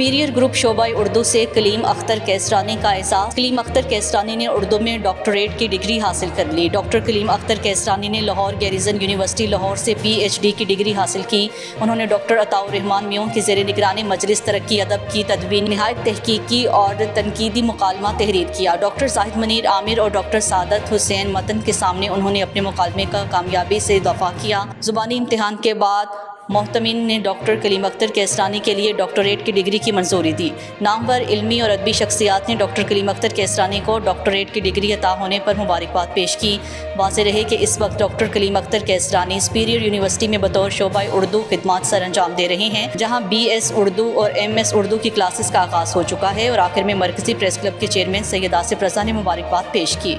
Superior group शोबा उर्दू से कलीम अख्तर कैसरानी का एहसास। कलीम अख्तर कैसरानी ने उर्दू में डॉक्टरेट की डिग्री हासिल कर ली। डॉक्टर कलीम अख्तर कैसरानी ने लाहौर गैरिजन यूनिवर्सिटी लाहौर से PhD की डिग्री हासिल की। उन्होंने डॉक्टर अताउर रहमान मियों की ज़ेर निगरानी मजलिस तरक्की अदब की तदवीन नहायत तहकीकी और तनकीदी मुकालमा तहरीर किया। डॉक्टर जाहिद मनीर आमिर और डॉक्टर सादत हुसैन मतन के सामने उन्होंने अपने मुकालमे का कामयाबी से दफा किया। ज़ुबानी इम्तिहान के बाद मोहतमिन ने डॉक्टर कलीम अख्तर कैसरानी के लिए डॉक्टरेट की डिग्री की मंजूरी दी। नामवर इल्मी और अदबी शख्सियात ने डॉक्टर कलीम अख्तर कैसरानी को डॉक्टरेट की डिग्री अता होने पर मुबारकबाद पेश की। वाज़ेह रहे कि इस वक्त doctor Kaleem Akhtar Kaisrani superior university में बतौर शोबा उर्दू खिदमात सर अंजाम दे रहे हैं, जहाँ BS उर्दू और MS उर्दू की क्लासेस का आगाज़ हो चुका है। और आखिर में मरकज़ी प्रेस क्लब के चेयरमैन सैयद आसिफ रज़ा ने मुबारकबाद पेश की।